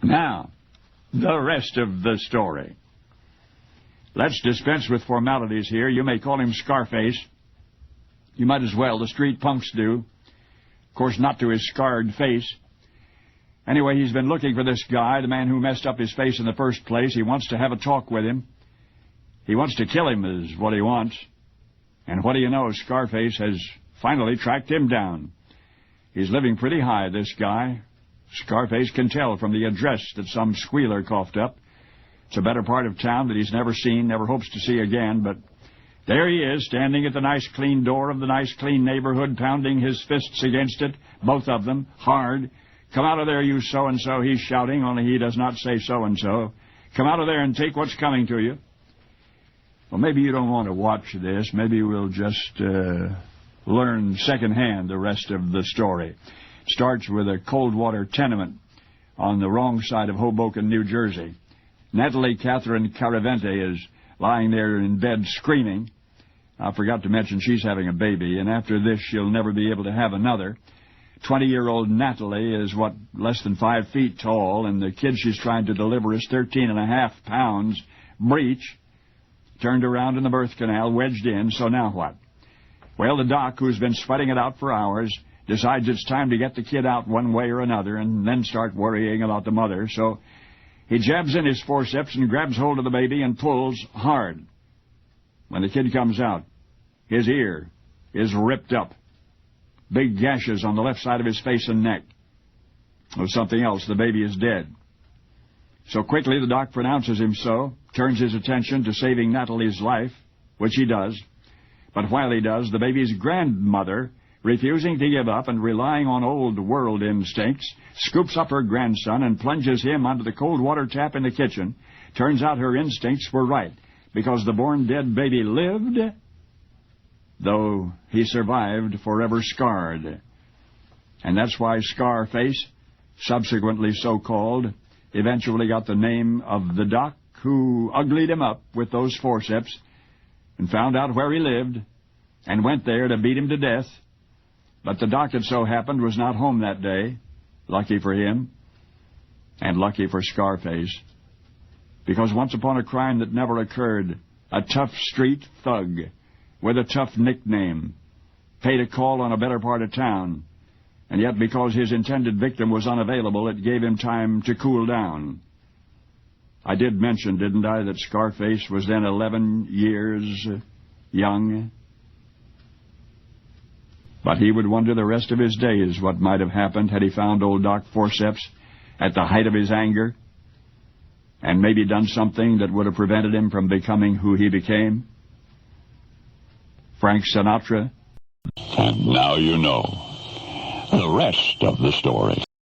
Now, the rest of the story. Let's dispense with formalities here. You may call him Scarface. You might as well. The street punks do. Of course, not to his scarred face. Anyway, he's been looking for this guy, the man who messed up his face in the first place. He wants to have a talk with him. He wants to kill him is what he wants. And what do you know, Scarface has finally tracked him down. He's living pretty high, this guy. Scarface can tell from the address that some squealer coughed up. It's a better part of town that he's never seen, never hopes to see again, but there he is, standing at the nice clean door of the nice clean neighborhood, pounding his fists against it, both of them, hard. Come out of there, you so-and-so, he's shouting, only he does not say so-and-so. Come out of there and take what's coming to you. Well, maybe you don't want to watch this. Maybe we'll just learn secondhand the rest of the story. It starts with a Coldwater tenement on the wrong side of Hoboken, New Jersey. Natalie Catherine Caravente is lying there in bed screaming. I forgot to mention she's having a baby, and after this she'll never be able to have another. 20-year-old Natalie is, less than 5 feet tall, and the kid she's trying to deliver is 13.5 pounds, breech, turned around in the birth canal, wedged in, so now what? Well, the doc, who's been sweating it out for hours, decides it's time to get the kid out one way or another and then start worrying about the mother, so he jabs in his forceps and grabs hold of the baby and pulls hard. When the kid comes out, his ear is ripped up. Big gashes on the left side of his face and neck. Or something else, the baby is dead. So quickly the doc pronounces him so, turns his attention to saving Natalie's life, which he does. But while he does, the baby's grandmother, refusing to give up and relying on old world instincts, scoops up her grandson and plunges him onto the cold water tap in the kitchen. Turns out her instincts were right, because the born dead baby lived, though he survived forever scarred. And that's why Scarface, subsequently so called, eventually got the name of the doc who uglied him up with those forceps and found out where he lived and went there to beat him to death. But the doc, it so happened, was not home that day. Lucky for him, and lucky for Scarface. Because once upon a crime that never occurred, a tough street thug with a tough nickname paid a call on a better part of town, and yet because his intended victim was unavailable, it gave him time to cool down. I did mention, didn't I, that Scarface was then 11 years young? But he would wonder the rest of his days what might have happened had he found old Doc Forceps at the height of his anger and maybe done something that would have prevented him from becoming who he became. Frank Sinatra. And now you know the rest of the story.